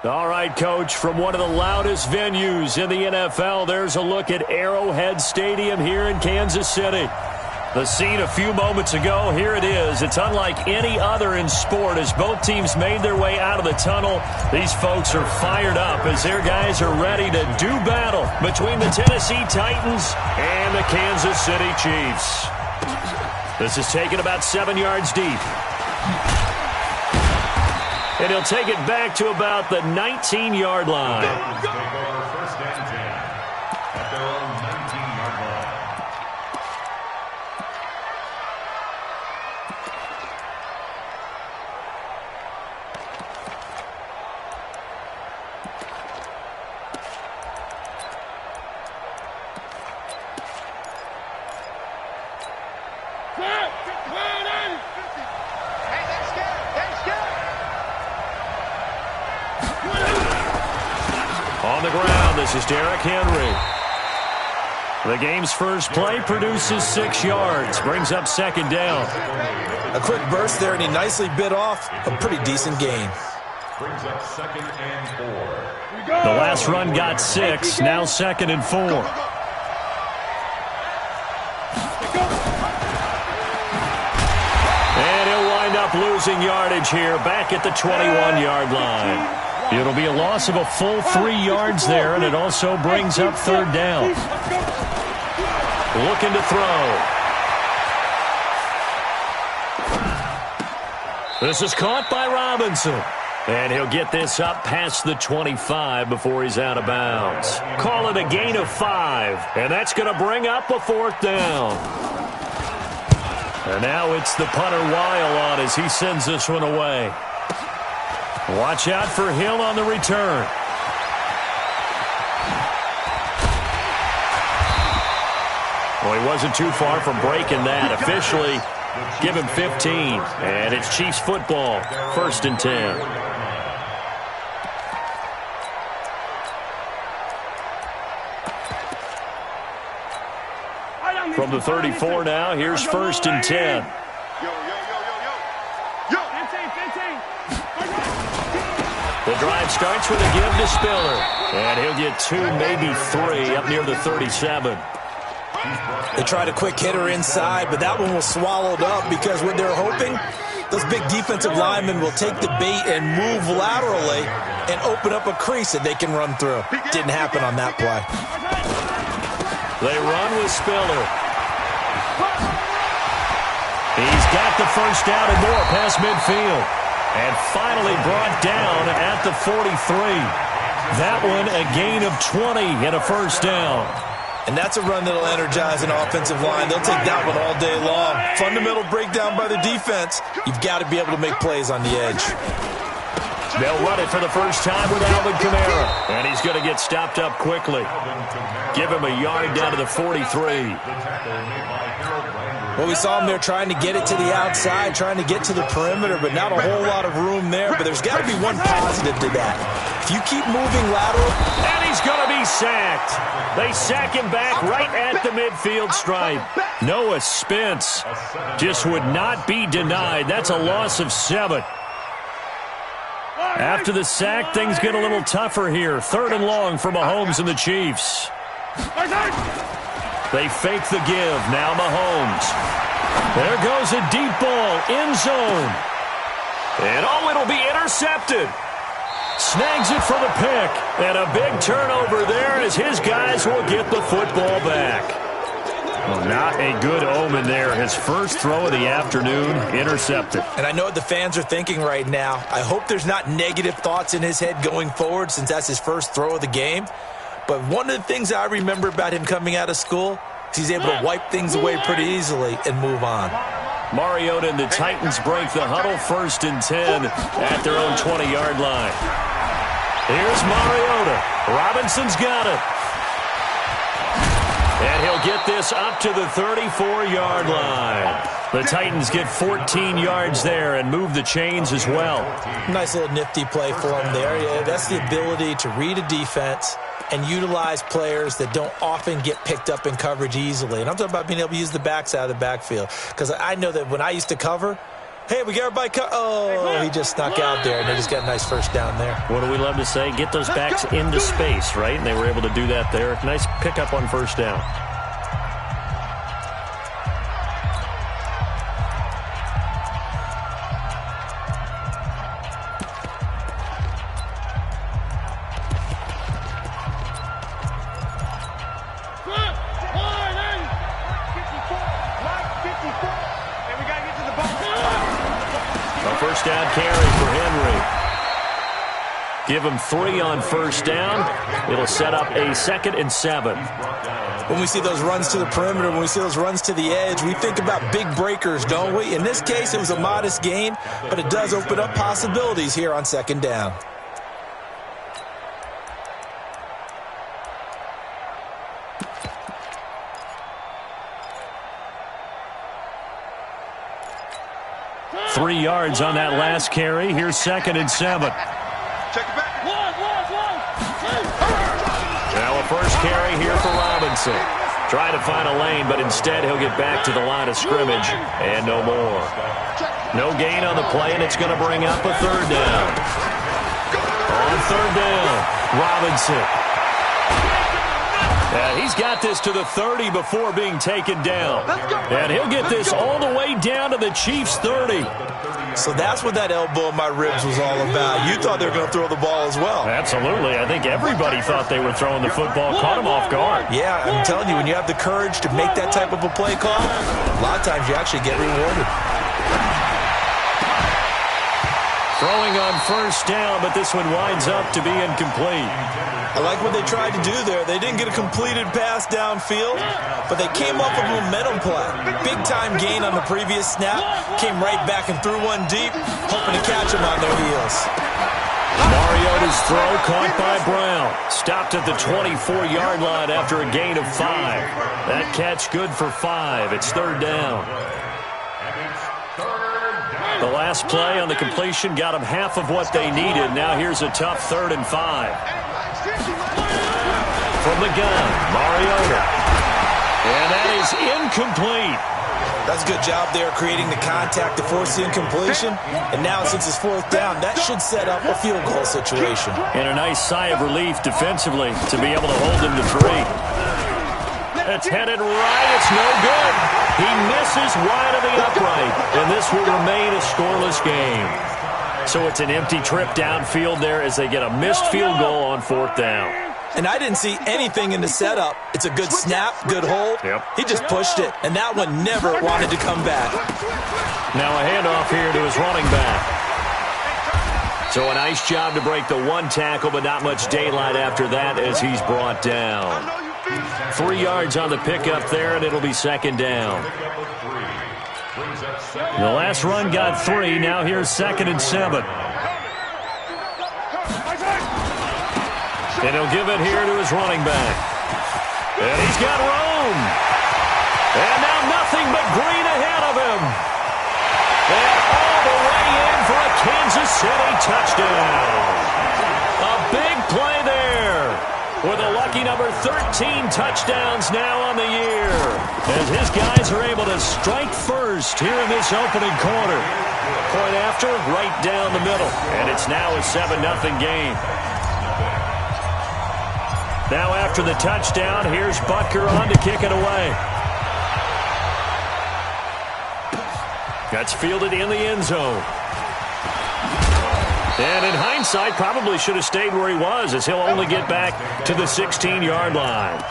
All right, Coach, from one of the loudest venues in the NFL, there's a look at Arrowhead Stadium here in Kansas City. The scene a few moments ago, here it is. It's unlike any other in sport as both teams made their way out of the tunnel. These folks are fired up as their guys are ready to do battle between the Tennessee Titans and the Kansas City Chiefs. This is taken about 7 yards deep. And he'll take it back to about the 19-yard line. On the ground, this is Derrick Henry. The game's first play produces 6 yards, brings up second down. A quick burst there, and he nicely bit off a pretty decent gain. Brings up 2nd and 4. The last run got 6, now 2nd and 4. And he'll wind up losing yardage here, back at the 21-yard line. It'll be a loss of a full 3 yards there, and it also brings up third down. Looking to throw. This is caught by Robinson. And he'll get this up past the 25 before he's out of bounds. Call it a gain of 5, and that's going to bring up a 4th down. And now it's the punter Weil on as he sends this one away. Watch out for Hill on the return. Well, he wasn't too far from breaking that. Officially, give him 15. And it's Chiefs football, 1st and 10. From the 34 now, here's 1st and 10. The drive starts with a give to Spiller. And he'll get 2, maybe 3, up near the 37. They tried a quick hitter inside, but that one was swallowed up because what they're hoping, those big defensive linemen will take the bait and move laterally and open up a crease that they can run through. Didn't happen on that play. They run with Spiller. He's got the first down and more past midfield. And finally brought down at the 43. That one a gain of 20 and a first down. And that's a run that'll energize an offensive line. They'll take that one all day long. Fundamental breakdown by the defense. You've got to be able to make plays on the edge. They'll run it for the first time with Alvin Kamara. And he's going to get stopped up quickly. Give him a yard down to the 43. Well, we saw him there trying to get it to the outside, trying to get to the perimeter, but not a whole lot of room there. But there's got to be one positive to that. If you keep moving lateral. And he's going to be sacked. They sack him back right at the midfield stripe. Noah Spence just would not be denied. That's a loss of 7. After the sack, things get a little tougher here. 3rd and long for Mahomes and the Chiefs. They fake the give. Now Mahomes. There goes a deep ball. End zone. And it'll be intercepted. Snags it for the pick. And a big turnover there as his guys will get the football back. Well, not a good omen there. His first throw of the afternoon, intercepted. And I know what the fans are thinking right now. I hope there's not negative thoughts in his head going forward since that's his first throw of the game. But one of the things I remember about him coming out of school is he's able to wipe things away pretty easily and move on. Mariota and the Titans break the huddle, 1st and 10 at their own 20-yard line. Here's Mariota. Robinson's got it. And he'll get this up to the 34-yard line. The Titans get 14 yards there and move the chains as well. Nice little nifty play for him there. Yeah, that's the ability to read a defense and utilize players that don't often get picked up in coverage easily. And I'm talking about being able to use the backside of the backfield. Because I know that when I used to cover, Hey, we got everybody cut. Oh, he just snuck out there, and they just got a nice first down there. What do we love to say? Get those backs into space, right? And they were able to do that there. Nice pickup on first down. First down carry for Henry. Give him 3 on first down. It'll set up a 2nd and 7. When we see those runs to the perimeter, when we see those runs to the edge, we think about big breakers, don't we? In this case, it was a modest gain, but it does open up possibilities here on 2nd down. Three yards on that last carry. Here's 2nd and 7. Check it back. Now a first carry here for Robinson. Try to find a lane, but instead he'll get back to the line of scrimmage and no more. No gain on the play, and it's going to bring up a 3rd down. On 3rd down, Robinson. And he's got this to the 30 before being taken down. And he'll get this all the way down to the Chiefs' 30. So that's what that elbow in my ribs was all about. You thought they were going to throw the ball as well. Absolutely. I think everybody thought they were throwing the football. Caught him off guard. Yeah, I'm telling you, when you have the courage to make that type of a play call, a lot of times you actually get rewarded. Throwing on first down, but this one winds up to be incomplete. I like what they tried to do there. They didn't get a completed pass downfield, but they came off of a momentum play. Big-time gain on the previous snap. Came right back and threw one deep, hoping to catch them on their heels. Mariota's throw caught by Brown. Stopped at the 24-yard line after a gain of 5. That catch good for 5. It's 3rd down. The last play on the completion got them half of what they needed. Now here's a tough 3rd and 5. From the gun, Mariota. And that is incomplete. That's a good job there creating the contact to force the incompletion. And now since it's 4th down, that should set up a field goal situation. And a nice sigh of relief defensively to be able to hold him to 3. It's headed right. It's no good. He misses wide of the upright. And this will remain a scoreless game. So it's an empty trip downfield there as they get a missed field goal on 4th down. And I didn't see anything in the setup. It's a good snap, good hold. Yep. He just pushed it, and that one never wanted to come back. Now a handoff here to his running back. So a nice job to break the 1 tackle, but not much daylight after that as he's brought down. 3 yards on the pickup there, and it'll be 2nd down. The last run got 3. Now here's 2nd and 7. And he'll give it here to his running back. And he's got room. And now nothing but green ahead of him. And all the way in for a Kansas City touchdown. A big play there. With a lucky number 13 touchdowns now on the year. As his guys are able to strike first here in this opening quarter. Point after, right down the middle. And it's now a 7-0 game. Now after the touchdown, here's Butker on to kick it away. That's fielded in the end zone. And in hindsight, probably should have stayed where he was, as he'll only get back to the 16-yard line.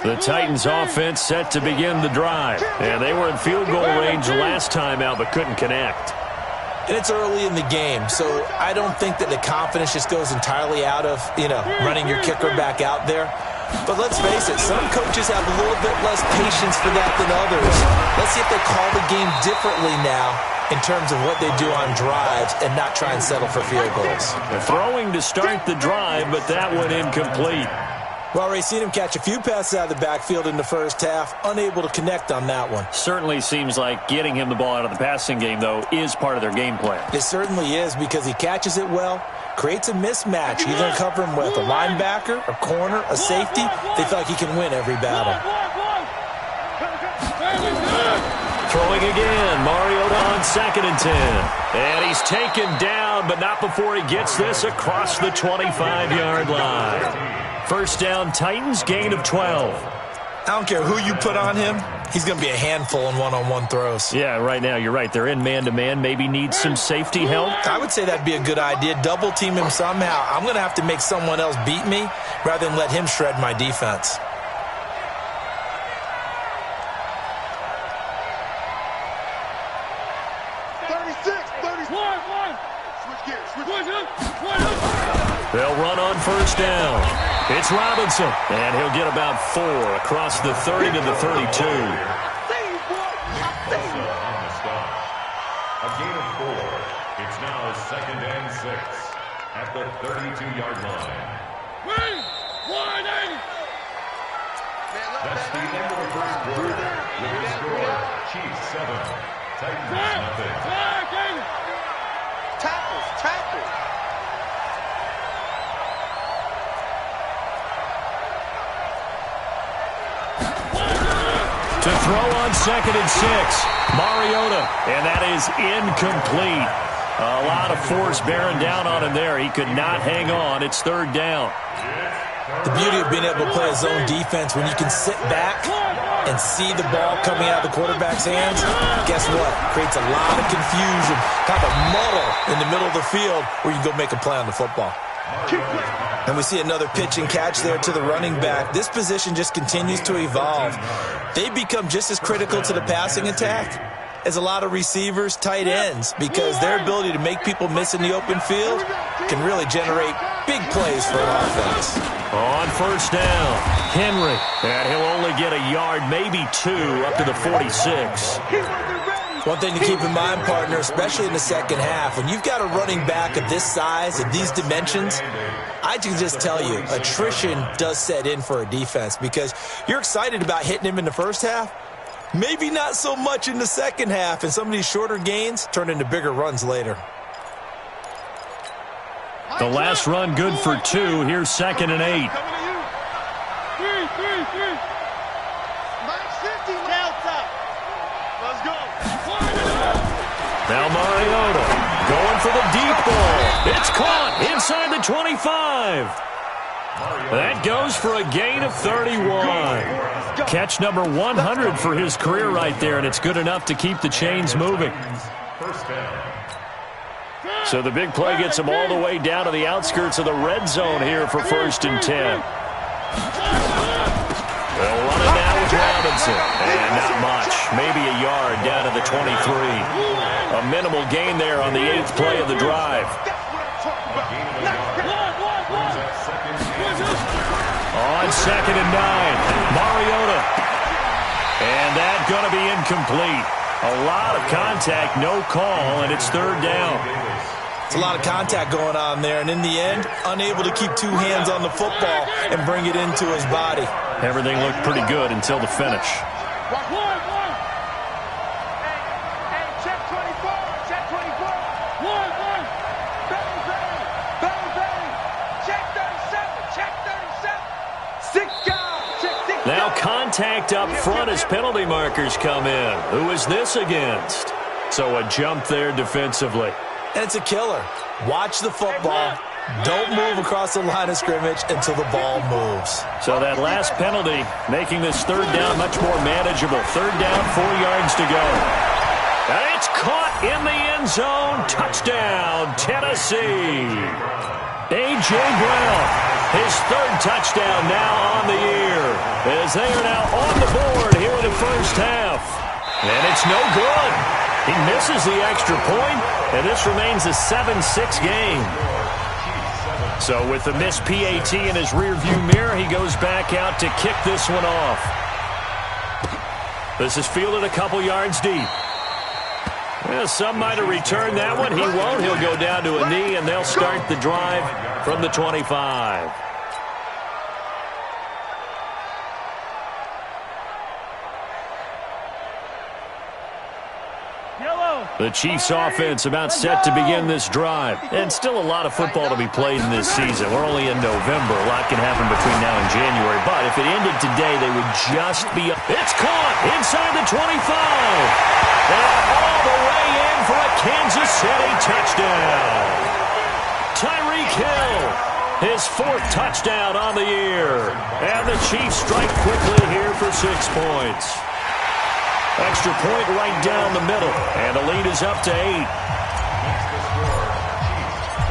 The Titans offense set to begin the drive. And they were in field goal range last time out, but couldn't connect. And it's early in the game, so I don't think that the confidence just goes entirely out of, running your kicker back out there. But let's face it, some coaches have a little bit less patience for that than others. Let's see if they call the game differently now in terms of what they do on drives and not try and settle for field goals. They're throwing to start the drive, but that one incomplete. We've already seen him catch a few passes out of the backfield in the first half, unable to connect on that one. Certainly seems like getting him the ball out of the passing game, though, is part of their game plan. It certainly is, because he catches it well, creates a mismatch. You're going to cover him with a linebacker, a corner, a safety. They feel like he can win every battle. Throwing again, Mariota on 2nd and 10. And he's taken down, but not before he gets this across the 25-yard line. First down, Titans, gain of 12. I don't care who you put on him. He's going to be a handful in one-on-one throws. Yeah, right now, you're right. They're in man-to-man. Maybe need some safety help. I would say that'd be a good idea. Double team him somehow. I'm going to have to make someone else beat me rather than let him shred my defense. They'll run on first down. It's Robinson, and he'll get about 4 across the 30 to the 32. On the stop. A gain of 4. It's now 2nd and 6 at the 32-yard line. That's the end of the first quarter. With the score, Chiefs 7, Titans nothing. Tackles. To throw on 2nd and 6, Mariota, and that is incomplete. A lot of force bearing down on him there. He could not hang on. It's 3rd down. The beauty of being able to play a zone defense when you can sit back and see the ball coming out of the quarterback's hands, guess what? Creates a lot of confusion, kind of a muddle in the middle of the field where you can go make a play on the football. And we see another pitch and catch there to the running back. This position just continues to evolve. They become just as critical to the passing attack as a lot of receivers, tight ends, because their ability to make people miss in the open field can really generate big plays for an offense. On first down, Henry, and he'll only get a yard, maybe 2, up to the 46. One thing to keep in mind, partner, especially in the second half, when you've got a running back of this size, of these dimensions, I can just tell you, attrition does set in for a defense because you're excited about hitting him in the first half, maybe not so much in the second half, and some of these shorter gains turn into bigger runs later. The last run good for 2. Here's 2nd and 8. Now Mariota going for the deep ball. It's caught inside the 25. That goes for a gain of 31. Catch number 100 for his career right there, and it's good enough to keep the chains moving. So the big play gets him all the way down to the outskirts of the red zone here for 1st and 10. They'll run it now with Robinson. And not much. Maybe a yard down to the 23. A minimal gain there on the 8th play of the drive. On 2nd and 9, Mariota. And that's going to be incomplete. A lot of contact, no call, and it's 3rd down. It's a lot of contact going on there, and in the end, unable to keep 2 hands on the football and bring it into his body. Everything looked pretty good until the finish. Now contact up front as penalty markers come in. Who is this against? So a jump there defensively. And it's a killer. Watch the football. Don't move across the line of scrimmage until the ball moves. So that last penalty making this 3rd down much more manageable. 3rd down, 4 yards to go. And it's caught in the end zone. Touchdown, Tennessee. A.J. Brown, his 3rd touchdown now on the year, as they are now on the board here in the first half. And it's no good. He misses the extra point, and this remains a 7-6 game. So with the missed PAT in his rearview mirror, he goes back out to kick this one off. This is fielded a couple yards deep. Well, some might have returned that one. He won't. He'll go down to a knee, and they'll start the drive from the 25. The Chiefs offense about set to begin this drive. And still a lot of football to be played in this season. We're only in November. A lot can happen between now and January. But if it ended today, they would just be up. It's caught inside the 25. And all the way in for a Kansas City touchdown. Tyreek Hill, his 4th touchdown on the year. And the Chiefs strike quickly here for 6 points. Extra point right down the middle. And the lead is up to 8.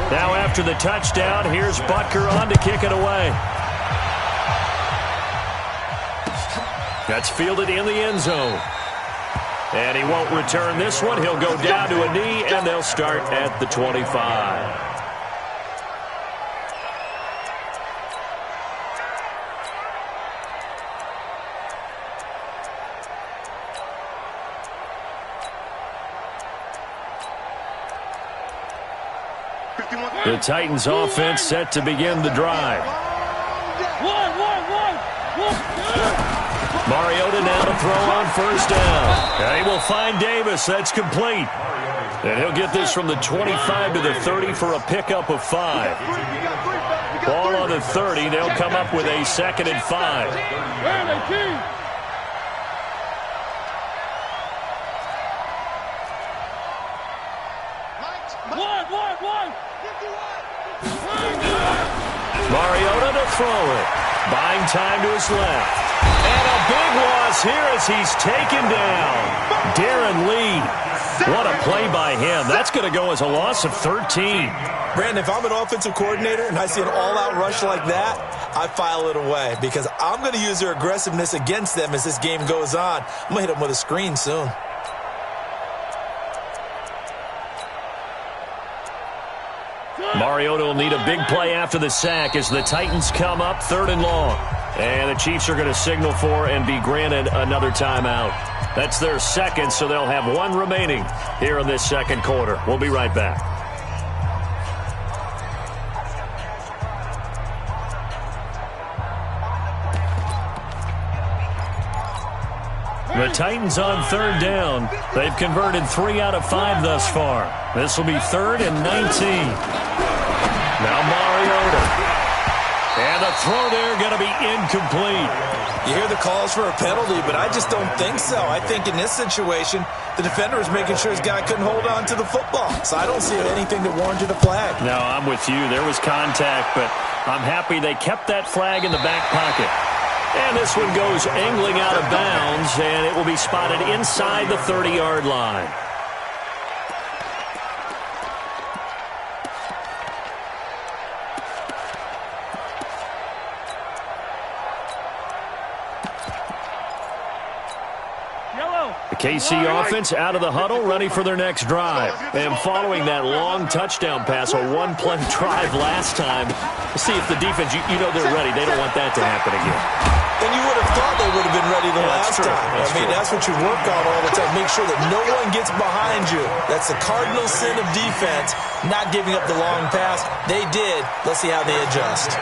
Now after the touchdown, here's Butker on to kick it away. That's fielded in the end zone. And he won't return this one. He'll go down to a knee, and they'll start at the 25. The Titans offense set to begin the drive. Mariota now to throw on first down. And he will find Davis. That's complete. And he'll get this from the 25 to the 30 for a pickup of 5. Ball on the 30. They'll come up with a 2nd and 5. Mariota to throw it. Buying time to his left. And a big loss here as he's taken down. Darren Lee. What a play by him. That's going to go as a loss of 13. Brandon, if I'm an offensive coordinator and I see an all-out rush like that, I file it away because I'm going to use their aggressiveness against them as this game goes on. I'm going to hit them with a screen soon. Mariota will need a big play after the sack as the Titans come up 3rd and long. And the Chiefs are going to signal for and be granted another timeout. That's their 2nd, so they'll have 1 remaining here in this 2nd quarter. We'll be right back. The Titans on 3rd down. They've converted 3 out of 5 thus far. This will be 3rd and 19. Now Mariota. And the throw there going to be incomplete. You hear the calls for a penalty, but I just don't think so. I think in this situation, the defender was making sure his guy couldn't hold on to the football. So I don't see anything that warranted a flag. No, I'm with you. There was contact, but I'm happy they kept that flag in the back pocket. And this one goes angling out of bounds, and it will be spotted inside the 30-yard line. KC offense out of the huddle, ready for their next drive. And following that long touchdown pass, a 1-play drive last time, we'll see if the defense, you know they're ready. They don't want that to happen again. And you would have thought they would have been ready the last time. That's what you work on all the time. Make sure that no one gets behind you. That's the cardinal sin of defense, not giving up the long pass. They did. Let's see how they adjust.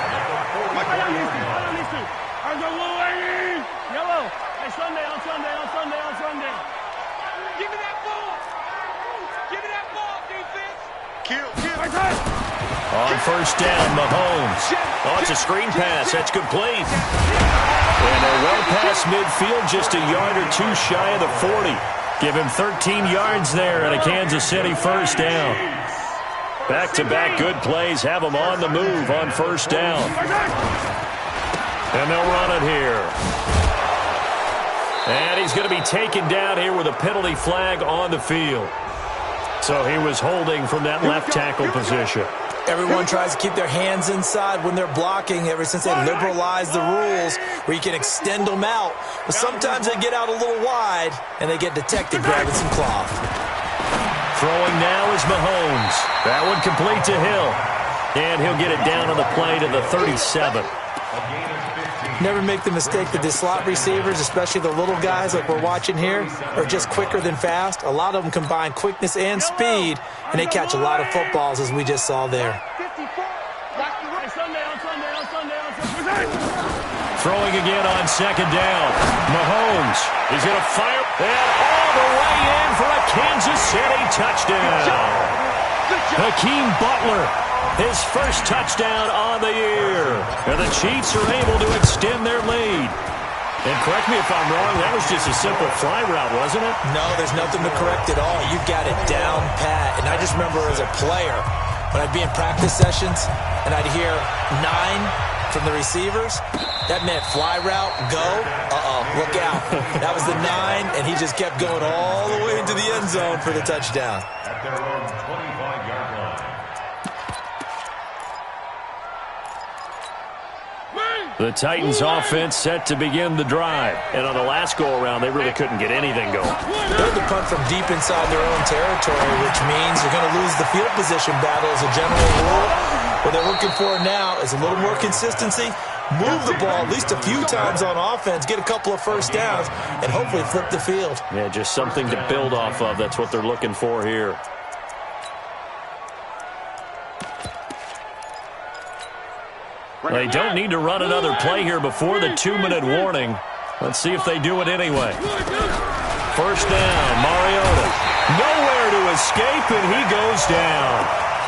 On first down, Mahomes. Oh, it's a screen pass. That's complete. And they're well past midfield, just a yard or 2 shy of the 40. Give him 13 yards there and a Kansas City first down. Back-to-back good plays have them on the move on first down. And they'll run it here. And he's going to be taken down here with a penalty flag on the field. So he was holding from that left tackle position. Everyone tries to keep their hands inside when they're blocking ever since they liberalized the rules where you can extend them out. But sometimes they get out a little wide and they get detected grabbing some cloth. Throwing now is Mahomes. That one complete to Hill. And he'll get it down on the play to the 37. Never make the mistake that the slot receivers, especially the little guys like we're watching here, are just quicker than fast. A lot of them combine quickness and speed, and they catch a lot of footballs, as we just saw there. Throwing again on second down. Mahomes is going to fire. And all the way in for a Kansas City touchdown. Hakeem Butler, his first touchdown on the year. And the Chiefs are able to extend their lead. And correct me if I'm wrong, that was just a simple fly route, wasn't it? No, there's nothing to correct at all. You've got it down pat. And I just remember as a player, when I'd be in practice sessions and I'd hear 9 from the receivers, that meant fly route, go, look out. That was the 9, and he just kept going all the way into the end zone for the touchdown. At their own 25-yard line. The Titans offense set to begin the drive. And on the last go-around, they really couldn't get anything going. They're the punt from deep inside their own territory, which means they're going to lose the field position battle as a general rule. What they're looking for now is a little more consistency, move the ball at least a few times on offense, get a couple of first downs, and hopefully flip the field. Yeah, just something to build off of. That's what they're looking for here. They don't need to run another play here before the 2-minute warning. Let's see if they do it anyway. First down, Mariota. Nowhere to escape, and he goes down.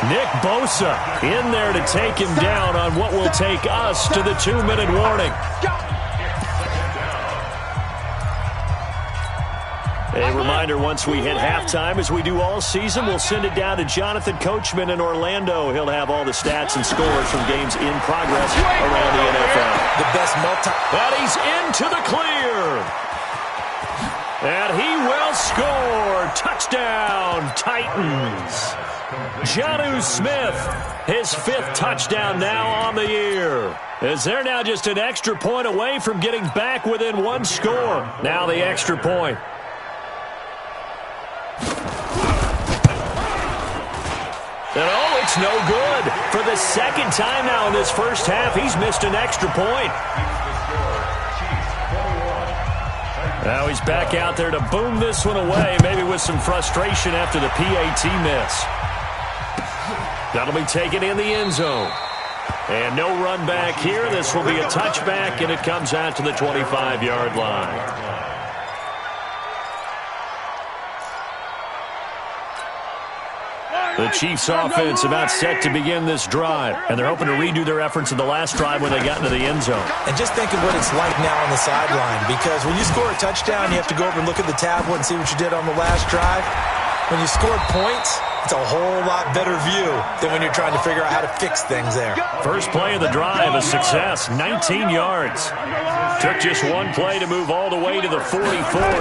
Nick Bosa in there to take him down on what will take us to the 2-minute warning. A reminder, once we hit halftime, as we do all season, we'll send it down to Jonathan Coachman in Orlando. He'll have all the stats and scores from games in progress around the NFL. The best But he's into the clear. And he will score. Touchdown, Titans. Jonnu Smith, his 5th touchdown now on the year. As they're now just an extra point away from getting back within 1 score. Now the extra point. And oh, it's no good. For the 2nd time now in this first half, he's missed an extra point. Now he's back out there to boom this one away, maybe with some frustration after the PAT miss. That'll be taken in the end zone. And no run back here. This will be a touchback, and it comes out to the 25-yard line. The Chiefs offense about set to begin this drive, and they're hoping to redo their efforts in the last drive when they got into the end zone. And just think of what it's like now on the sideline, because when you score a touchdown, you have to go over and look at the tablet and see what you did on the last drive. When you scored points, it's a whole lot better view than when you're trying to figure out how to fix things there. First play of the drive, a success, 19 yards. Took just one play to move all the way to the 44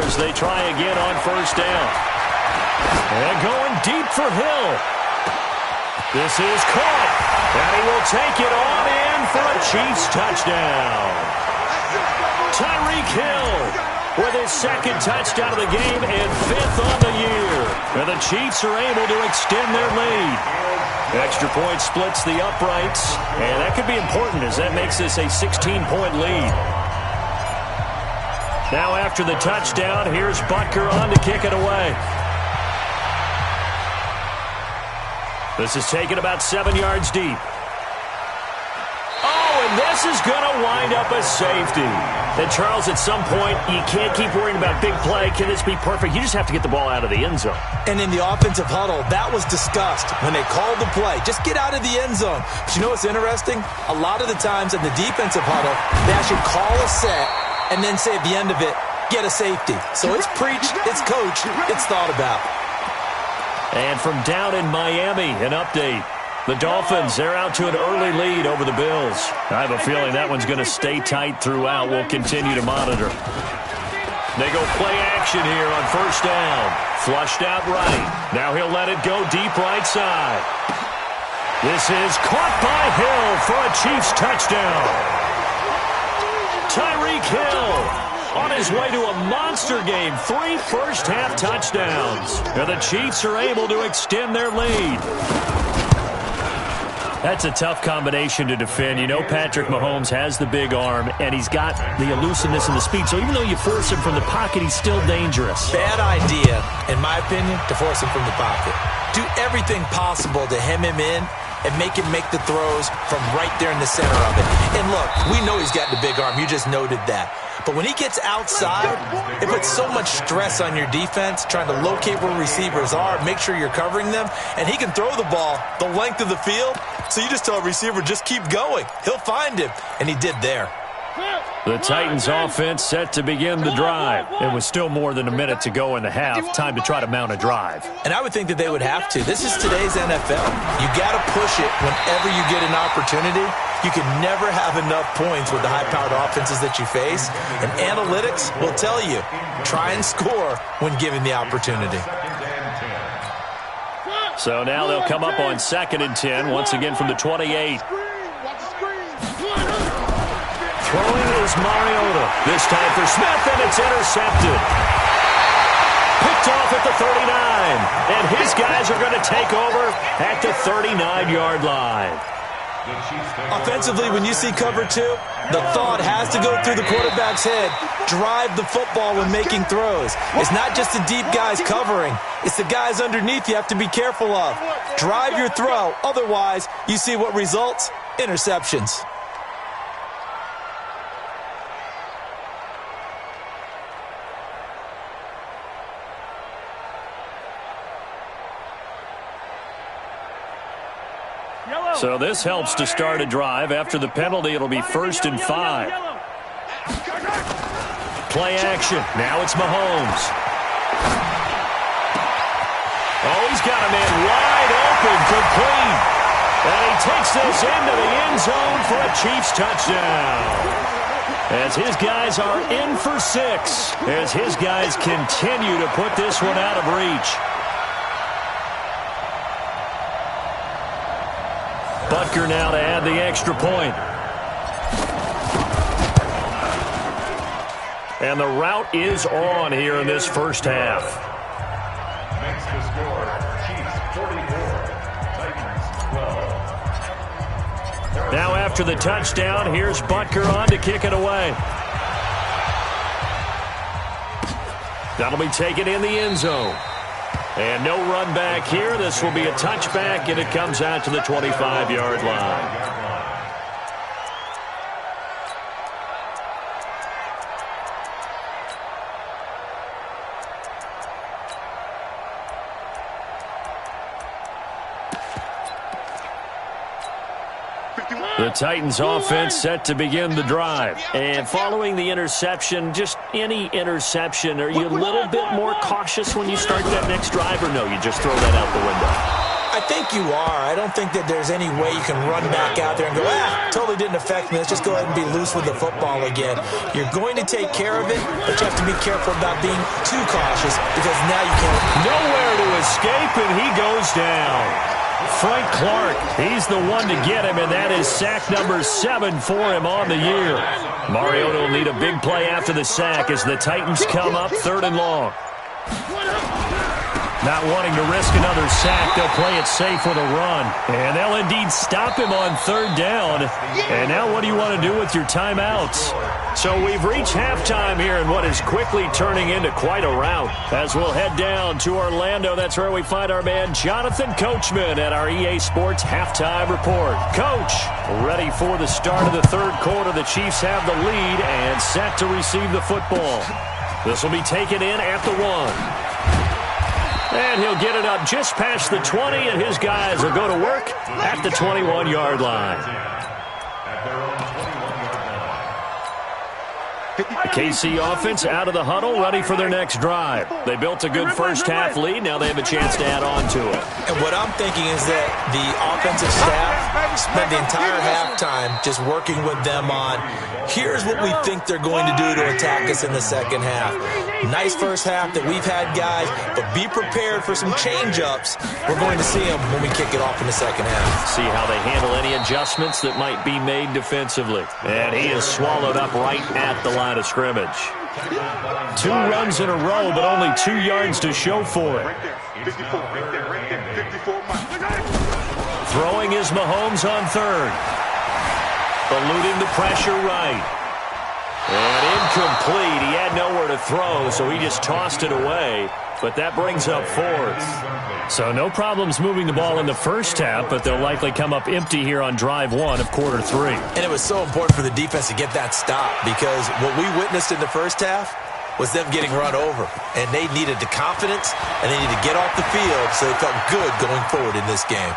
as they try again on first down. And going deep for Hill. This is caught. And he will take it on in for a Chiefs touchdown. Tyreek Hill with his 2nd touchdown of the game and 5th on the year. And the Chiefs are able to extend their lead. Extra point splits the uprights. And that could be important as that makes this a 16-point lead. Now after the touchdown, here's Butker on to kick it away. This is taken about 7 yards deep. Oh, and this is going to wind up a safety. And, Charles, at some point, you can't keep worrying about big play. Can this be perfect? You just have to get the ball out of the end zone. And in the offensive huddle, that was discussed when they called the play. Just get out of the end zone. But you know what's interesting? A lot of the times in the defensive huddle, they actually call a set and then say at the end of it, get a safety. So it's preached, it's coached, it's thought about. And from down in Miami, an update. The Dolphins, they're out to an early lead over the Bills. I have a feeling that one's going to stay tight throughout. We'll continue to monitor. They go play action here on first down. Flushed out right. Now he'll let it go deep right side. This is caught by Hill for a Chiefs touchdown. Tyreek Hill on his way to a monster game. 3 first-half touchdowns. And the Chiefs are able to extend their lead. That's a tough combination to defend. You know Patrick Mahomes has the big arm, and he's got the elusiveness and the speed. So even though you force him from the pocket, he's still dangerous. Bad idea, in my opinion, to force him from the pocket. Do everything possible to hem him in and make him make the throws from right there in the center of it. And look, we know he's got the big arm. You just noted that. But when he gets outside, it puts so much stress on your defense, trying to locate where receivers are, make sure you're covering them, and he can throw the ball the length of the field, so you just tell a receiver, just keep going. He'll find him, and he did there. The Titans offense set to begin the drive. It was still more than a minute to go in the half. Time to try to mount a drive. And I would think that they would have to. This is today's NFL. You got to push it whenever you get an opportunity. You can never have enough points with the high-powered offenses that you face. And analytics will tell you, try and score when given the opportunity. So now they'll come up on 2nd and 10, once again from the 28. Throwing is Mariota. This time for Smith, and it's intercepted. Picked off at the 39. And his guys are going to take over at the 39-yard line. Offensively, when you see cover 2, the thought has to go through the quarterback's head. Drive the football when making throws. It's not just the deep guys covering. It's the guys underneath you have to be careful of. Drive your throw. Otherwise, you see what results? Interceptions. So this helps to start a drive. After the penalty, it'll be 1st and 5. Play action. Now it's Mahomes. Oh, he's got a man wide open, complete. And he takes this into the end zone for a Chiefs touchdown. As his guys are in for 6. As his guys continue to put this one out of reach. Butker now to add the extra point. And the route is on here in this first half. Makes the score, Chiefs 44, Titans 12. Now after the touchdown, here's Butker on to kick it away. That'll be taken in the end zone. And no run back here. This will be a touchback, and it comes out to the 25-yard line. The Titans offense set to begin the drive. And following the interception, just any interception, are you a little bit more cautious when you start that next drive, or no, you just throw that out the window? I think you are. I don't think that there's any way you can run back out there and go, totally didn't affect me. Let's just go ahead and be loose with the football again. You're going to take care of it, but you have to be careful about being too cautious because now you can't. Nowhere to escape, and he goes down. Frank Clark, he's the one to get him, and that is sack number 7 for him on the year. Mariota will need a big play after the sack as the Titans come up 3rd and long. Not wanting to risk another sack, they'll play it safe with a run. And they'll indeed stop him on 3rd down. And now what do you want to do with your timeouts? So we've reached halftime here in what is quickly turning into quite a rout. As we'll head down to Orlando, that's where we find our man Jonathan Coachman at our EA Sports Halftime Report. Coach, ready for the start of the 3rd quarter. The Chiefs have the lead and set to receive the football. This will be taken in at the 1. And he'll get it up just past the 20, and his guys will go to work at the 21-yard line. The KC offense out of the huddle, ready for their next drive. They built a good first-half lead. Now they have a chance to add on to it. And what I'm thinking is that the offensive staff spent the entire halftime just working with them on, here's what we think they're going to do to attack us in the second half. Nice first half that we've had, guys, but be prepared for some change-ups. We're going to see them when we kick it off in the second half. See how they handle any adjustments that might be made defensively. And he is swallowed up right at the line of scrimmage. 2 runs in a row, but only 2 yards to show for it. Throwing is Mahomes on 3rd. Eluding the pressure right. And incomplete. He had nowhere to throw, so he just tossed it away. But that brings up fourth. So no problems moving the ball in the first half, but they'll likely come up empty here on drive one of quarter three. And it was so important for the defense to get that stop, because what we witnessed in the first half was them getting run over. And they needed the confidence, and they needed to get off the field so they felt good going forward in this game.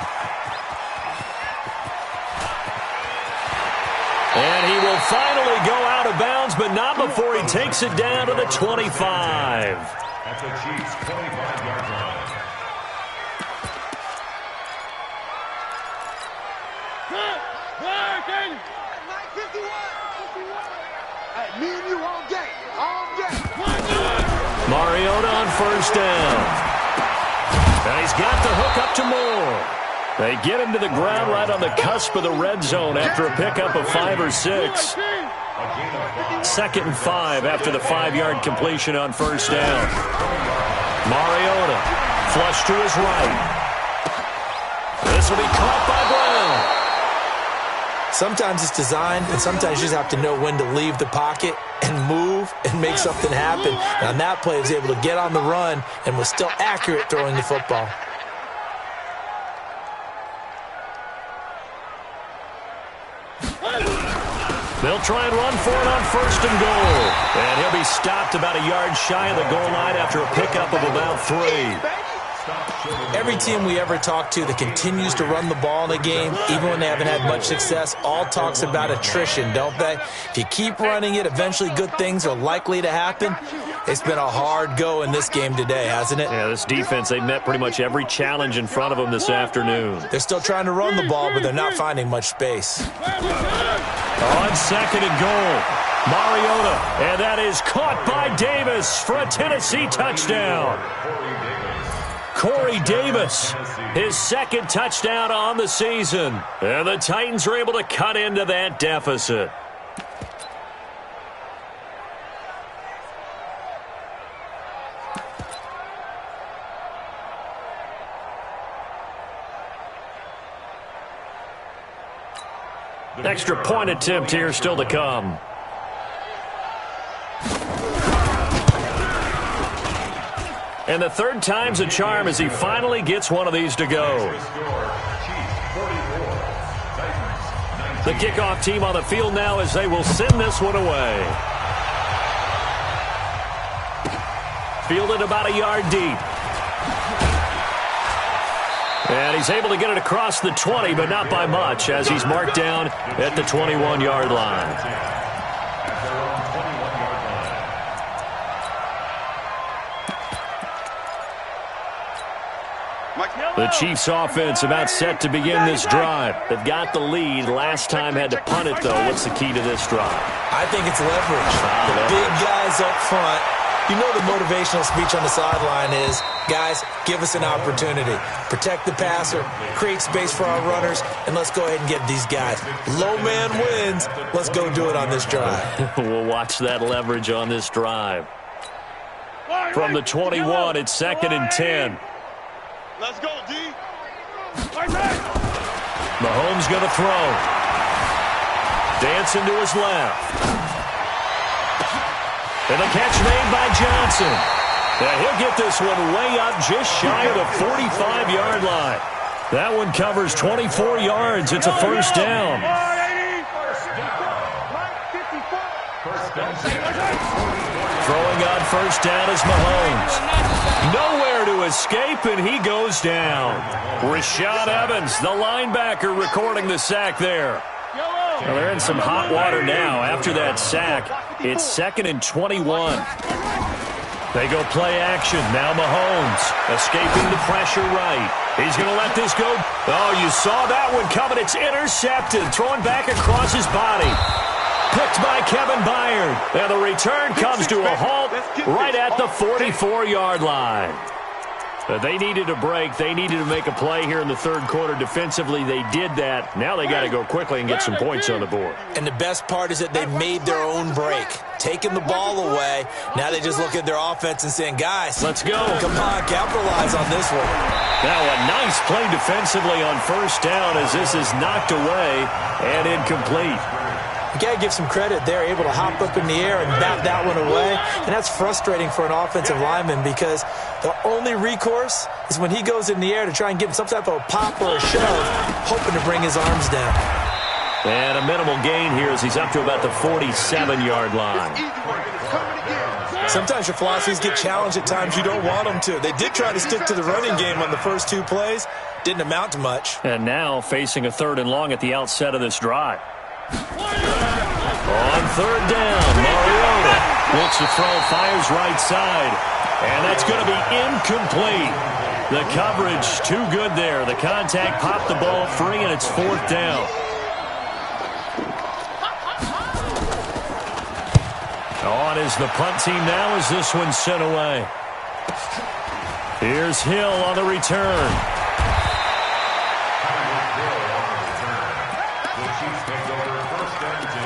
And he will finally go out of bounds, but not before he takes it down to the 25. At the Chiefs' 25-yard line. Me and you all day. Mariota on first down. And he's got the hook up to Moore. They get him to the ground right on the cusp of the red zone after a pickup of 5 or 6. 2nd and 5 after the 5-yard completion on first down. Mariota flush to his right. This will be caught by Brown. Sometimes it's designed, and sometimes you just have to know when to leave the pocket and move and make something happen. And on that play, he was able to get on the run and was still accurate throwing the football. They'll try and run for it on 1st and goal. And he'll be stopped about a yard shy of the goal line after a pickup of about 3. Every team we ever talk to that continues to run the ball in a game, even when they haven't had much success, all talks about attrition, don't they? If you keep running it, eventually good things are likely to happen. It's been a hard go in this game today, hasn't it? Yeah, this defense, they've met pretty much every challenge in front of them this afternoon. They're still trying to run the ball, but they're not finding much space. On 2nd and goal, Mariota, and that is caught by Davis for a Tennessee touchdown. Corey Davis, his 2nd touchdown on the season. And the Titans are able to cut into that deficit. Extra point attempt here still to come. And the 3rd time's a charm as he finally gets one of these to go. The kickoff team on the field now as they will send this one away. Fielded about a yard deep. And he's able to get it across the 20, but not by much, as he's marked down at the 21-yard line. The Chiefs offense about set to begin this drive. They've got the lead. Last time had to punt it, though. What's the key to this drive? I think it's leverage. The big guys up front. You know the motivational speech on the sideline is, guys, give us an opportunity. Protect the passer, create space for our runners, and let's go ahead and get these guys. Low man wins. Let's go do it on this drive. We'll watch that leverage on this drive. From the 21, it's 2nd and 10. Let's go, D. Mahomes going to throw. Dancing to his left. And the catch made by Johnson. Now he'll get this one way up just shy of the 45-yard line. That one covers 24 yards. It's a first down. Throwing on first down is Mahomes. Nowhere to escape, and he goes down. Rashad Evans, the linebacker, recording the sack there. Well, they're in some hot water now. After that sack, it's 2nd and 21. They go play action. Now Mahomes escaping the pressure right. He's going to let this go. Oh, you saw that one coming. It's intercepted. Throwing back across his body. Picked by Kevin Byard. And the return comes to a halt right at the 44-yard line. They needed a break. They needed to make a play here in the 3rd quarter. Defensively, they did that. Now they got to go quickly and get some points on the board. And the best part is that they made their own break. Taking the ball away. Now they just look at their offense and saying, guys, let's go. Come on, capitalize on this one. Now a nice play defensively on first down as this is knocked away and incomplete. You got to give some credit. They're able to hop up in the air and bat that one away. And that's frustrating for an offensive lineman because the only recourse is when he goes in the air to try and give him some type of a pop or a shove, hoping to bring his arms down. And a minimal gain here as he's up to about the 47-yard line. Sometimes your philosophies get challenged at times you don't want them to. They did try to stick to the running game on the first 2 plays. Didn't amount to much. And now facing a 3rd and long at the outset of this drive. On 3rd down, Mariota looks to throw, fires right side. And that's going to be incomplete. The coverage too good there. The contact popped the ball free, and it's 4th down. On is the punt team now as this one's sent away. Here's Hill on the return. The Chiefs take over 1st and 10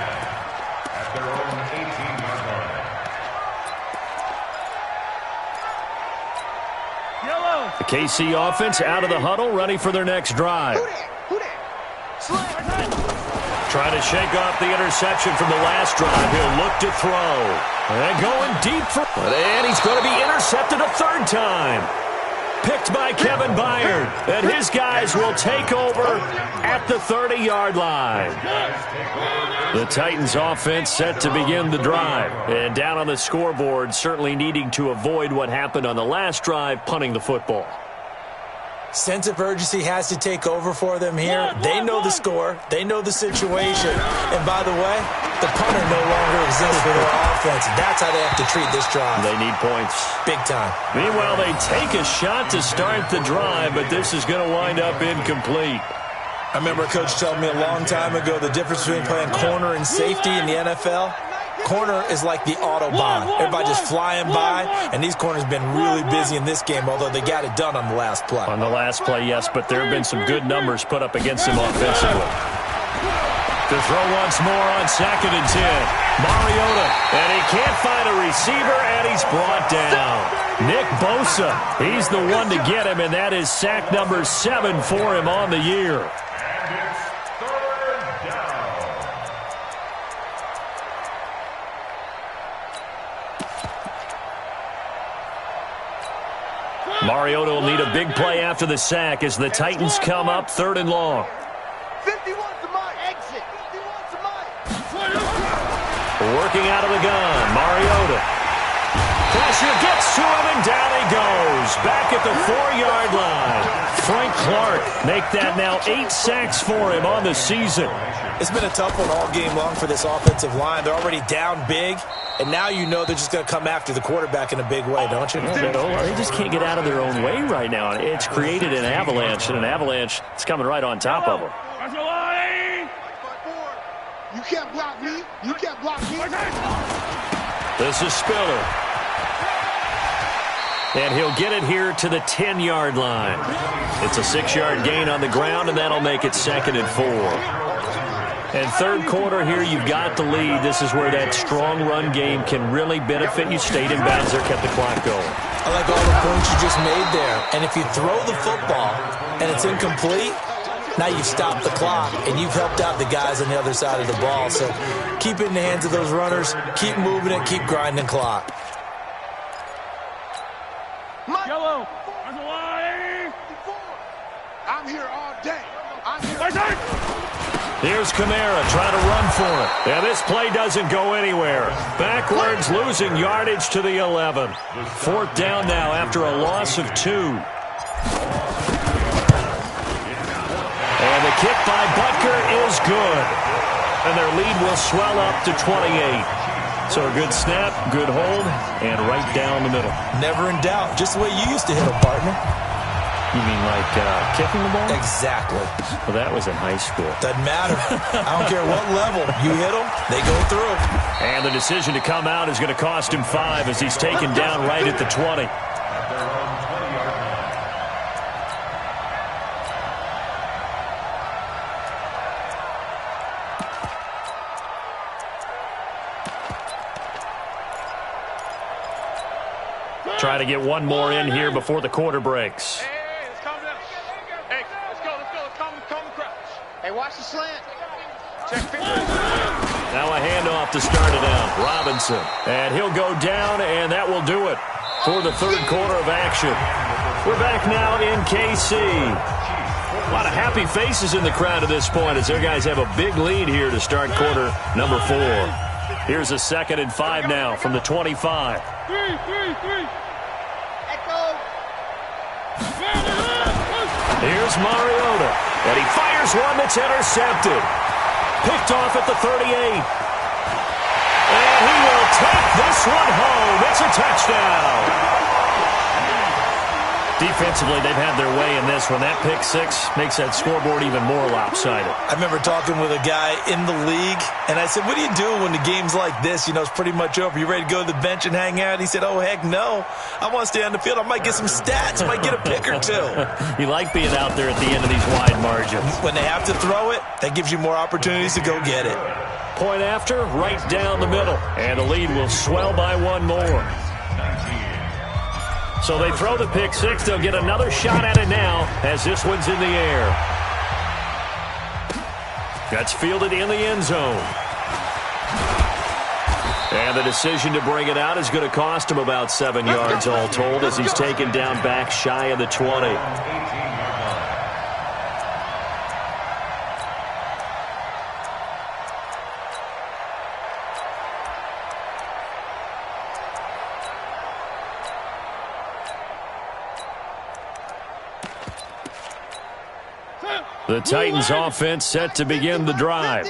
at their own 18-yard line. The KC offense out of the huddle, ready for their next drive. Trying to shake off the interception from the last drive. He'll look to throw. And going deep for... And he's going to be intercepted a 3rd time. Picked by Kevin Byard. And his guys will take over at the 30-yard line. The Titans offense set to begin the drive. And down on the scoreboard, certainly needing to avoid what happened on the last drive, punting the football. Sense of urgency has to take over for them here. They know the score. They know the situation. And by the way, the punter no longer exists for their offense. That's how they have to treat this drive. They need points. Big time. Meanwhile, they take a shot to start the drive, but this is going to wind up incomplete. I remember a coach telling me a long time ago the difference between playing corner and safety in the NFL. Corner is like the Autobahn. Everybody just flying by, and these corners have been really busy in this game, although they got it done on the last play. On the last play, yes, but there have been some good numbers put up against him offensively. To throw once more on 2nd and 10. Mariota, and he can't find a receiver, and he's brought down. Nick Bosa, he's the one to get him, and that is sack number 7 for him on the year. Mariota will need a big play after the sack as the Titans come up 3rd and long. 51 to my exit. 51 to my. Working out of the gun, Mariota. Pressure gets to him, and down he goes. Back at the 4-yard line. Frank Clark make that now 8 sacks for him on the season. It's been a tough one all game long for this offensive line. They're already down big, and now you know they're just going to come after the quarterback in a big way, don't you? They just can't get out of their own way right now. It's created an avalanche, and an avalanche is coming right on top of them. You can't block me. You can't block me. This is Spiller. And he'll get it here to the 10-yard line. It's a 6-yard gain on the ground, and that'll make it 2nd and 4. And 3rd quarter here, you've got the lead. This is where that strong run game can really benefit you. Stayed in bounds there, kept the clock going. I like all the points you just made there. And if you throw the football and it's incomplete, now you've stopped the clock, and you've helped out the guys on the other side of the ball. So keep it in the hands of those runners. Keep moving it. Keep grinding clock. Yellow. I'm here all day. I'm here. Here's Kamara trying to run for it. Yeah, this play doesn't go anywhere. Backwards, losing yardage to the 11. 4th down now after a loss of 2. And the kick by Butker is good. And their lead will swell up to 28. So a good snap, good hold, and right down the middle. Never in doubt. Just the way you used to hit them, partner. You mean like kicking the ball? Exactly. Well, that was in high school. Doesn't matter. I don't care what level. You hit them, they go through. And the decision to come out is going to cost him 5 as he's taken down right at the 20. Try to get one more in here before the quarter breaks. Hey, let's calm down. Hey, let's go. Let's calm crouch. Hey, watch the slant. Check 50. Now a handoff to start it out. Robinson. And he'll go down, and that will do it for the third quarter of action. We're back now in KC. A lot of happy faces in the crowd at this point as their guys have a big lead here to start quarter number 4. Here's a 2nd and 5 now from the 25. Here's Mariota, and he fires one that's intercepted. Picked off at the 38. And he will take this one home. It's a touchdown. Defensively, they've had their way in this one. That pick six makes that scoreboard even more lopsided. I remember talking with a guy in the league, and I said, what do you do when the game's like this? You know, it's pretty much over. You ready to go to the bench and hang out? He said, oh, heck no. I want to stay on the field. I might get some stats. I might get a pick or two. You like being out there at the end of these wide margins. When they have to throw it, that gives you more opportunities to go get it. Point after, right down the middle. And the lead will swell by one more. So they throw the pick six. They'll get another shot at it now as this one's in the air. That's fielded in the end zone. And the decision to bring it out is going to cost him about 7 yards all told as he's taken down back shy of the 20. The Titans offense set to begin the drive.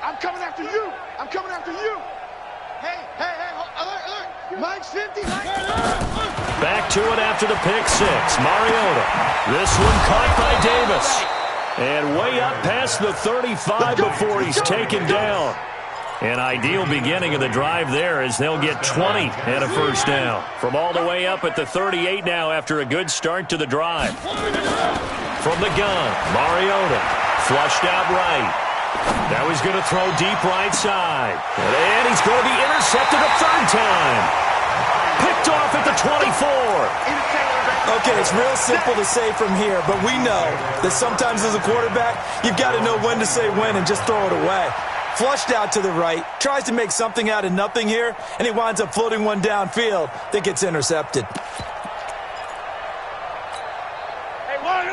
I'm coming after you. I'm coming after you. Hey, alert. Mike's 50. Back to it after the pick six. Mariota. This one caught by Davis. And way up past the 35 before he's taken down. An ideal beginning of the drive there as they'll get 20 and a first down. From all the way up at the 38 now after a good start to the drive. From the gun, Mariota, flushed out right. Now he's going to throw deep right side. And he's going to be intercepted a third time. Picked off at the 24. Okay, it's real simple to say from here, but we know that sometimes as a quarterback, you've got to know when to say when and just throw it away. Flushed out to the right, tries to make something out of nothing here, and he winds up floating one downfield that gets intercepted.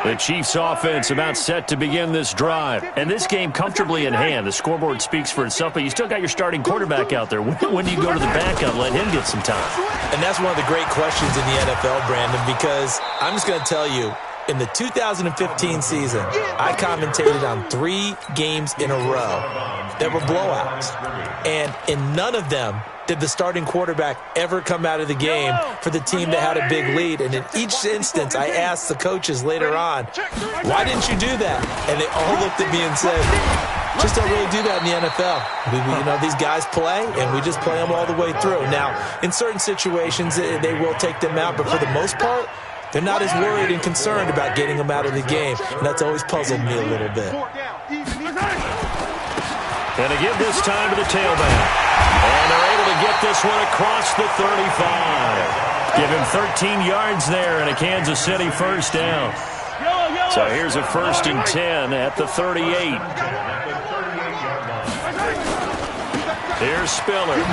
The Chiefs offense about set to begin this drive. And this game comfortably in hand. The scoreboard speaks for itself, but you still got your starting quarterback out there. When do you go to the backup, let him get some time? And that's one of the great questions in the NFL, Brandon, because I'm just going to tell you, in the 2015 season, I commentated on 3 games in a row that were blowouts. And in none of them did the starting quarterback ever come out of the game for the team that had a big lead. And in each instance, I asked the coaches later on, why didn't you do that? And they all looked at me and said, just don't really do that in the NFL. These guys play, and we just play them all the way through. Now, in certain situations, they will take them out, but for the most part, they're not as worried and concerned about getting them out of the game. And that's always puzzled me a little bit. And to give this time to the tailback. And they're able to get this one across the 35. Give him 13 yards there and a Kansas City first down. So here's a 1st and 10 at the 38. Here's Spiller.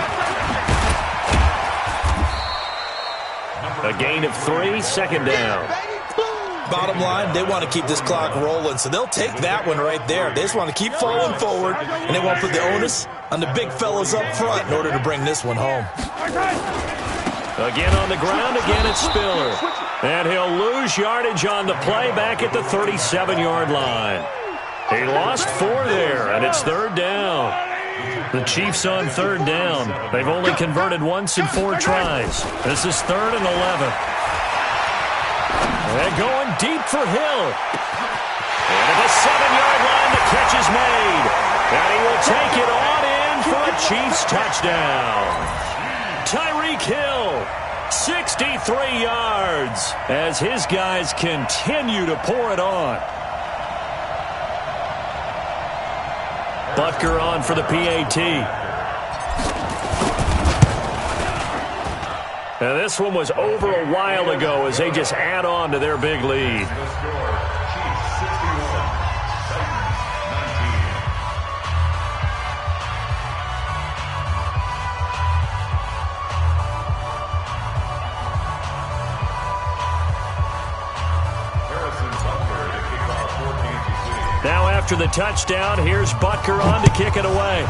A gain of 3, 2nd down. Bottom line, they want to keep this clock rolling, so they'll take that one right there. They just want to keep falling forward, and they want to put the onus on the big fellas up front in order to bring this one home. Again on the ground, again it's Spiller. And he'll lose yardage on the play back at the 37-yard line. He lost 4 there, and it's 3rd down. The Chiefs on 3rd down. They've only converted once in 4 tries. This is 3rd and 11. And going deep for Hill. And at the 7-yard line, the catch is made. And he will take it on in for a Chiefs touchdown. Tyreek Hill, 63 yards, as his guys continue to pour it on. Butker on for the PAT. Now this one was over a while ago as they just add on to their big lead. after the touchdown. Here's Butker on to kick it away.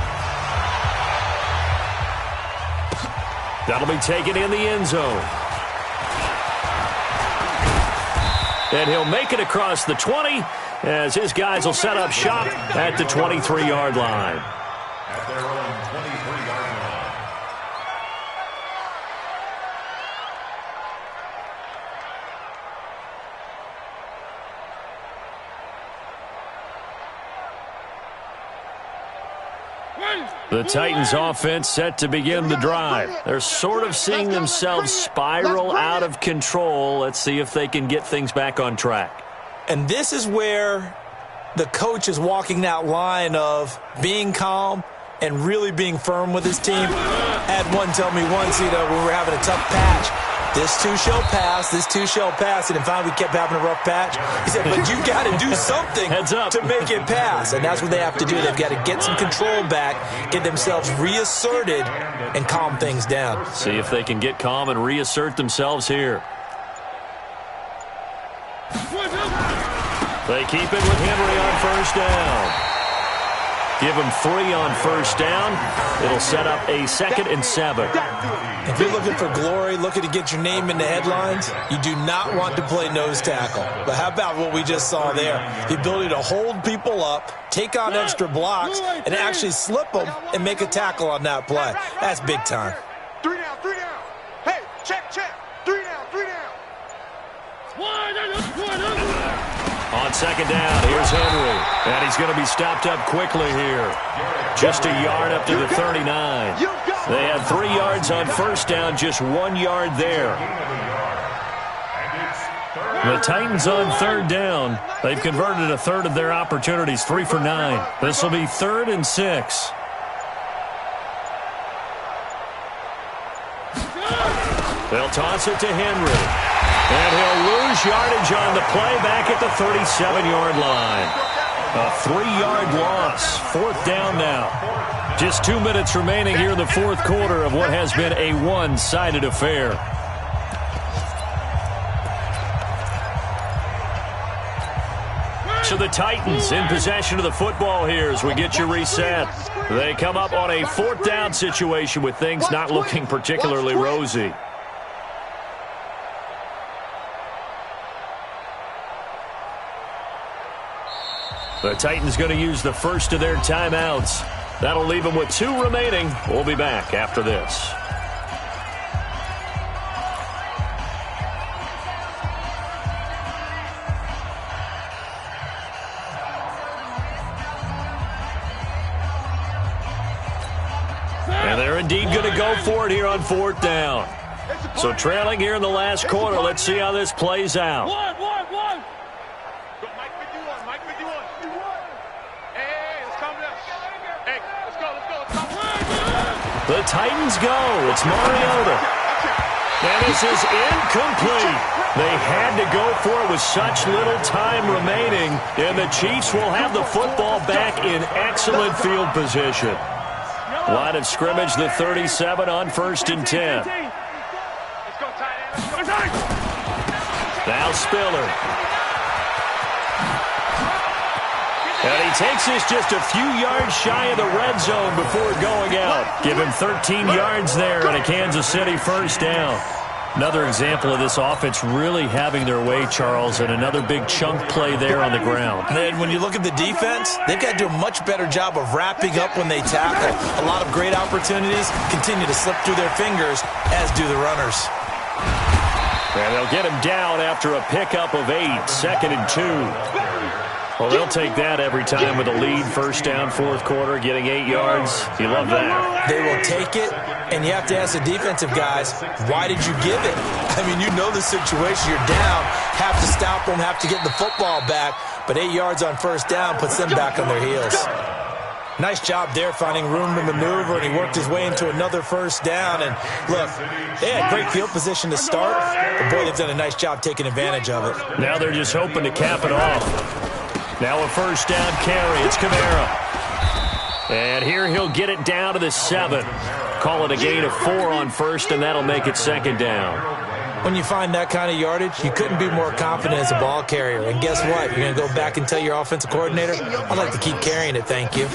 That'll be taken in the end zone. And he'll make it across the 20 as his guys will set up shop at the 23-yard line. At their own 23-yard line. The Titans offense set to begin the drive. They're sort of seeing themselves spiral out of control. Let's see if they can get things back on track. And this is where the coach is walking that line of being calm and really being firm with his team. I had one tell me once, when we were having a tough patch, this too shall pass, this too shall pass. And finally we kept having a rough patch. He said, but you got to do something to make it pass. And that's what they have to do. They've got to get some control back, get themselves reasserted, and calm things down. See if they can get calm and reassert themselves here. They keep it with Henry on first down. Give him 3 on first down. It'll set up a 2nd and 7. If you're looking for glory, looking to get your name in the headlines, you do not want to play nose tackle. But how about what we just saw there? The ability to hold people up, take on extra blocks, and actually slip them and make a tackle on that play. That's big time. 3 down, 3 down. Hey, check. 3 down, 3 down. On second down, here's Henry. And he's going to be stopped up quickly here. Just a yard up to the 39. They had 3 yards on first down, just 1 yard there. The Titans on third down. They've converted a third of their opportunities, 3 for 9. This will be 3rd and 6. They'll toss it to Henry. And he'll lose yardage on the play back at the 37-yard line. A 3-yard loss. 4th down now. Just 2 minutes remaining here in the 4th quarter of what has been a one-sided affair. So the Titans in possession of the football here as we get you reset. They come up on a 4th down situation with things not looking particularly rosy. The Titans going to use the first of their timeouts. That'll leave them with 2 remaining. We'll be back after this. And they're indeed going to go for it here on 4th down. So trailing here in the last quarter. Let's see how this plays out. The Titans go. It's Mariota. And this is incomplete. They had to go for it with such little time remaining. And the Chiefs will have the football back in excellent field position. Line of scrimmage, the 37 on 1st and 10. Now Spiller. And he takes this just a few yards shy of the red zone before going out. Give him 13 yards there and a Kansas City first down. Another example of this offense really having their way, Charles, and another big chunk play there on the ground. And when you look at the defense, they've got to do a much better job of wrapping up when they tackle. A lot of great opportunities continue to slip through their fingers, as do the runners. And they'll get him down after a pickup of 8, 2nd and 2. Well, they'll take that every time with a lead, first down, 4th quarter, getting 8 yards. You love that. They will take it, and you have to ask the defensive guys, why did you give it? I mean, you know the situation. You're down, have to stop them, have to get the football back, but 8 yards on first down puts them back on their heels. Nice job there finding room to maneuver, and he worked his way into another first down. And look, they had great field position to start, but boy, they've done a nice job taking advantage of it. Now they're just hoping to cap it off. Now a first down carry. It's Kamara. And here he'll get it down to the 7. Call it a gain of 4 on first, and that'll make it 2nd down. When you find that kind of yardage, you couldn't be more confident as a ball carrier. And guess what? You're going to go back and tell your offensive coordinator, I'd like to keep carrying it, thank you.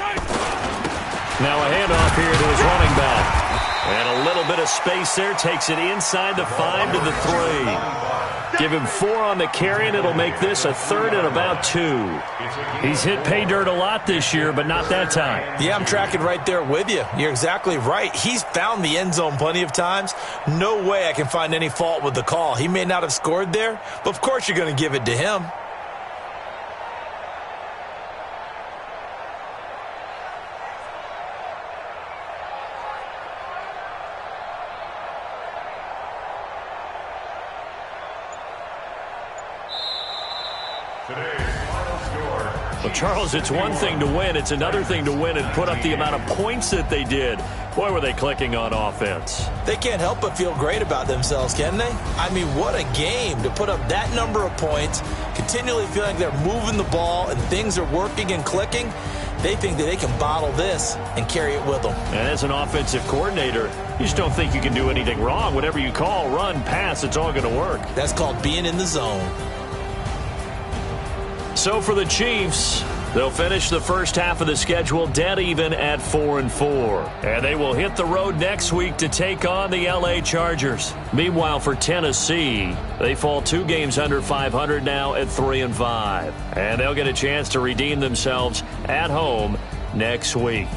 Now a handoff here to his running back. And a little bit of space there. Takes it inside the 5 to the 3. Give him 4 on the carry, and it'll make this a 3rd and about 2. He's hit pay dirt a lot this year, but not that time. Yeah, I'm tracking right there with you. You're exactly right. He's found the end zone plenty of times. No way I can find any fault with the call. He may not have scored there, but of course you're going to give it to him. Well, Charles, it's one thing to win. It's another thing to win and put up the amount of points that they did. Boy, were they clicking on offense. They can't help but feel great about themselves, can they? I mean, what a game to put up that number of points, continually feeling like they're moving the ball and things are working and clicking. They think that they can bottle this and carry it with them. And as an offensive coordinator, you just don't think you can do anything wrong. Whatever you call, run, pass, it's all going to work. That's called being in the zone. So for the Chiefs, they'll finish the first half of the schedule dead even at 4-4. And they will hit the road next week to take on the LA Chargers. Meanwhile, for Tennessee, they fall 2 games under 500 now at 3-5. And they'll get a chance to redeem themselves at home next week.